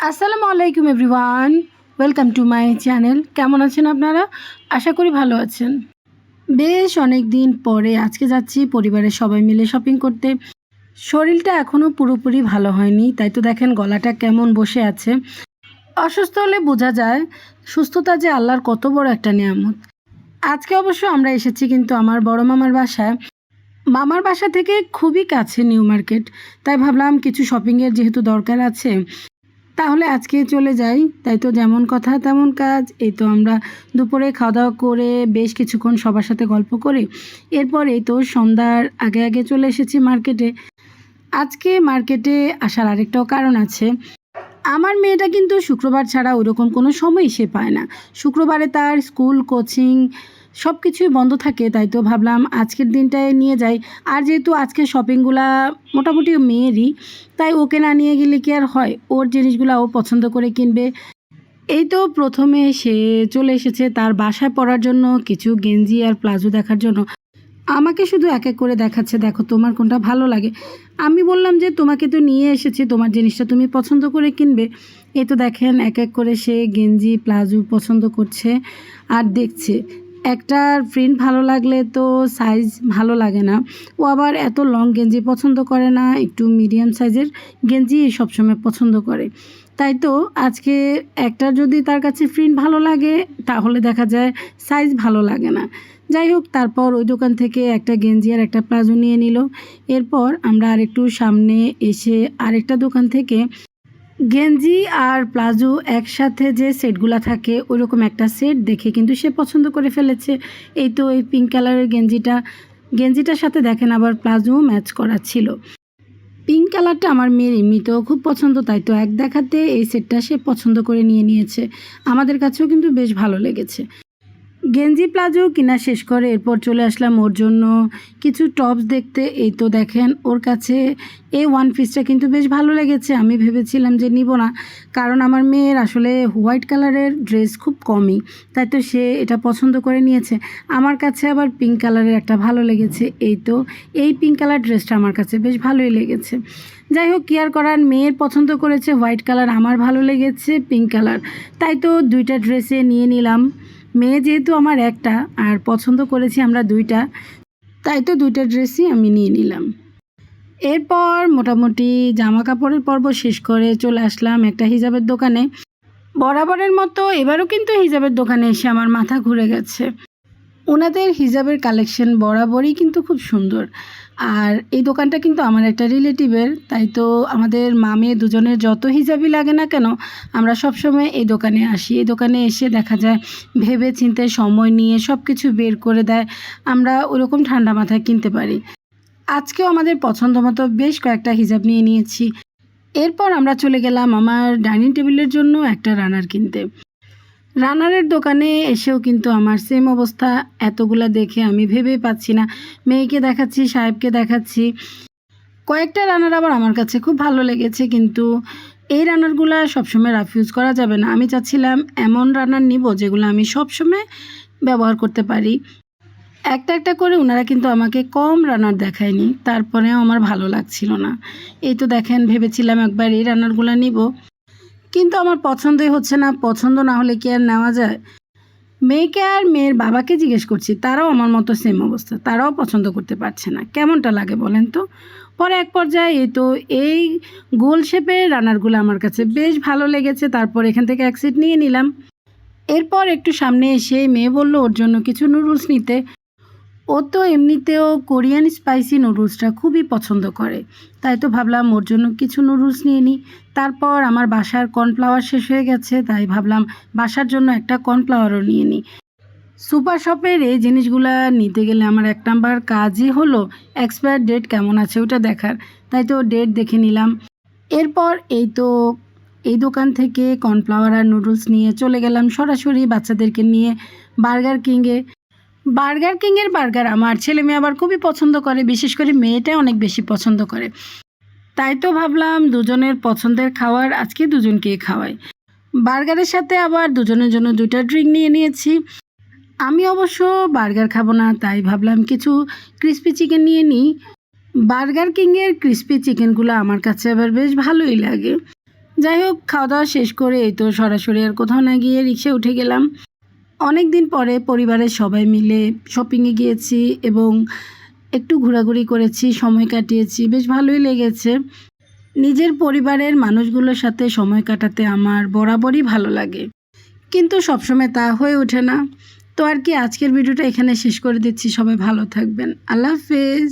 আসসালামু আলাইকুম everyone, welcome to my channel. কেমন আছেন আপনারা? আশা করি ভালো আছেন। বেশ অনেক দিন পরে আজকে যাচ্ছি পরিবারের সবাই মিলে শপিং করতে। শরীরটা এখনও পুরোপুরি ভালো হয়নি, তাই তো দেখেন গলাটা কেমন বসে আছে। অসুস্থ হলে বোঝা যায় সুস্থতা যে আল্লাহর কত বড় একটা নিয়ামত। আজকে অবশ্য আমরা এসেছি কিন্তু আমার বড় মামার বাসায়। মামার বাসা থেকে খুবই কাছে নিউ মার্কেট, তাই ভাবলাম কিছু শপিংয়ের যেহেতু দরকার আছে তাহলে আজকে চলে যাই। তাই তো যেমন কথা তেমন কাজ। এই তো আমরা দুপুরে খাওয়া দাওয়া করে বেশ কিছুক্ষণ সবার সাথে গল্প করে এরপর এই তো সন্ধ্যার আগে আগে চলে এসেছি মার্কেটে। আজকে মার্কেটে আসার আরেকটাও কারণ আছে। আমার মেয়েটা কিন্তু শুক্রবার ছাড়া ওইরকম কোনো সময়ই সে পায় না। শুক্রবারে তার স্কুল কোচিং সব কিছুই বন্ধ থাকে, তাই তো ভাবলাম আজকের দিনটায় নিয়ে যাই। আর যেহেতু আজকে শপিংগুলা মোটামুটি মেয়েরই, তাই ওকে না নিয়ে গেলে কি আর হয়, ওর জিনিসগুলো ও পছন্দ করে কিনবে। এই তো প্রথমে সে চলে এসেছে তার বাসায় পরার জন্য কিছু গেঞ্জি আর প্লাজো দেখার জন্য। আমাকে শুধু এক এক করে দেখাচ্ছে, দেখো তোমার কোনটা ভালো লাগে। আমি বললাম যে তোমাকে তো নিয়ে এসেছি, তোমার জিনিসটা তুমি পছন্দ করে কিনবে। এই তো দেখেন এক এক করে সে গেঞ্জি প্লাজো পছন্দ করছে আর দেখছে। একটার প্রিন্ট ভালো লাগলে তো সাইজ ভালো লাগে না। ও আবার এত লং গেঞ্জি পছন্দ করে না, একটু মিডিয়াম সাইজের গেঞ্জি সবসময় পছন্দ করে। তাই তো আজকে একটা যদি তার কাছে প্রিন্ট ভালো লাগে তাহলে দেখা যায় সাইজ ভালো লাগে না। যাই হোক, তারপর ওই দোকান থেকে একটা গেঞ্জি আর একটা প্লাজো নিয়ে নিল। এরপর আমরা আরেকটু সামনে এসে আরেকটা দোকান থেকে গেঞ্জি আর প্লাজো একসাথে যে সেটগুলো থাকে ওইরকম একটা সেট দেখে কিন্তু সে পছন্দ করে ফেলেছে। এই তো এই পিঙ্ক কালারের গেঞ্জিটার সাথে দেখেন আবার প্লাজো ম্যাচ করা ছিল। পিঙ্ক কালারটা আমার মেয়ের এমনিতেও খুব পছন্দ, তাই তো এক দেখাতে এই সেটটা সে পছন্দ করে নিয়েছে। আমাদের কাছেও কিন্তু বেশ ভালো লেগেছে। গেঞ্জি প্লাজো কিনা শেষ করে এরপর চলে আসলাম ওর জন্য কিছু টপস দেখতে। এই তো দেখেন ওর কাছে এই ওয়ান পিসটা কিন্তু বেশ ভালো লেগেছে। আমি ভেবেছিলাম যে নিব না, কারণ আমার মেয়ের আসলে হোয়াইট কালারের ড্রেস খুব কমই, তাই তো সে এটা পছন্দ করে নিয়েছে। আমার কাছে আবার পিঙ্ক কালারের একটা ভালো লেগেছে। এই তো এই পিঙ্ক কালার ড্রেসটা আমার কাছে বেশ ভালোই লেগেছে। যাই হোক, কি আর করার, মেয়ের পছন্দ করেছে হোয়াইট কালার, আমার ভালো লেগেছে পিঙ্ক কালার, তাই তো দুইটা ড্রেসে নিয়ে নিলাম। মেয়ে যেহেতু আমার একটা আর পছন্দ করেছি আমরা দুইটা, তাই তো দুইটা ড্রেসই আমি নিয়ে নিলাম। এরপর মোটামুটি জামা কাপড়ের পর্ব শেষ করে চলে আসলাম একটা হিজাবের দোকানে। বরাবরের মতো এবারও কিন্তু হিজাবের দোকানে এসে আমার মাথা ঘুরে গেছে। ওনাদের হিজাবের কালেকশন বরাবরই কিন্তু খুব সুন্দর। আর এই দোকানটা কিন্তু আমার একটা রিলেটিভের, তাই তো আমাদের মামে দুজনের যত হিজাবই লাগে না কেন আমরা সবসময় এই দোকানে আসি। এই দোকানে এসে দেখা যায় ভেবে চিন্তে সময় নিয়ে সব কিছু বের করে দেয়, আমরা ওরকম ঠান্ডা মাথায় কিনতে পারি। আজকেও আমাদের পছন্দ মতো বেশ কয়েকটা হিজাব নিয়ে নিয়েছি। এরপর আমরা চলে গেলাম আমার ডাইনিং টেবিলের জন্য একটা রানার কিনতে। রানারের দোকানে এসেও কিন্তু আমার সেম অবস্থা। এতগুলা দেখে আমি ভেবেই পাচ্ছি না, মেয়েকে দেখাচ্ছি সাহেবকে দেখাচ্ছি। কয়েকটা রানার আবার আমার কাছে খুব ভালো লেগেছে, কিন্তু এই রানারগুলো সবসময় রাফ ইউজ করা যাবে না। আমি চাচ্ছিলাম এমন রানার নিব যেগুলো আমি সবসময় ব্যবহার করতে পারি। একটা একটা করে ওনারা কিন্তু আমাকে কম রানার দেখায়নি, তারপরেও আমার ভালো লাগছিল না। এই তো দেখেন ভেবেছিলাম একবার এই রানারগুলো নিব, কিন্তু আমার পছন্দই হচ্ছে না। পছন্দ না হলে কি আর নেওয়া যায়? মেয়েকে আর মেয়ের বাবাকে জিজ্ঞেস করছি, তারাও আমার মতো সেম অবস্থা, তারাও পছন্দ করতে পারছে না। কেমনটা লাগে বলেন তো? পরে এক পর্যায়ে এই তো এই গোল শেপের রানারগুলো আমার কাছে বেশ ভালো লেগেছে, তারপর এখান থেকে এক সেট নিয়ে নিলাম। এরপর একটু সামনে এসে মেয়ে বলল ওর জন্য কিছু নুডলস নিতে। ও তো এমনিতেও কোরিয়ান স্পাইসি নুডলসটা খুবই পছন্দ করে, তাই তো ভাবলাম ওর জন্য কিছু নুডলস নিয়ে নিই। তারপর আমার বাসার কর্নফ্লাওয়ার শেষ হয়ে গেছে, তাই ভাবলাম বাসার জন্য একটা কর্নফ্লাওয়ারও নিয়ে নিই। সুপার শপের এই জিনিসগুলা নিতে গেলে আমার এক নাম্বার কাজই হলো এক্সপায়ার ডেট কেমন আছে ওটা দেখার, তাই তো ডেট দেখে নিলাম। এরপর এই তো এই দোকান থেকে কর্নফ্লাওয়ার আর নুডলস নিয়ে চলে গেলাম সরাসরি বাচ্চাদেরকে নিয়ে বার্গার কিংয়ে। বার্গার কিংয়ের বার্গার আমার ছেলে মেয়ে আবার খুবই পছন্দ করে, বিশেষ করে মেয়েটা অনেক বেশি পছন্দ করে। তাই তো ভাবলাম দুজনের পছন্দের খাবার আজকে দুজনকেই খাওয়াই। বার্গারের সাথে আবার দুজনের জন্য দুইটা ড্রিঙ্ক নিয়ে নিয়েছি। আমি অবশ্য বার্গার খাবো না, তাই ভাবলাম কিছু ক্রিস্পি চিকেন নিয়ে নিই। বার্গার কিংয়ের ক্রিস্পি চিকেনগুলো আমার কাছে আবার বেশ ভালোই লাগে। যাই হোক, খাওয়া দাওয়া শেষ করে এই তো সরাসরি আর কোথাও না গিয়ে রিক্সায় উঠে গেলাম। অনেক দিন পরে পরিবারের সবাই মিলে শপিংয়ে গিয়েছি এবং একটু ঘোরাঘুরি করেছি, সময় কাটিয়েছি, বেশ ভালোই লেগেছে। নিজের পরিবারের মানুষগুলোর সাথে সময় কাটাতে আমার বরাবরই ভালো লাগে, কিন্তু সবসময় তা হয়ে ওঠে না। তো আর কি, আজকের ভিডিওটা এখানে শেষ করে দিচ্ছি। সবাই ভালো থাকবেন। আল্লাহ হাফেজ।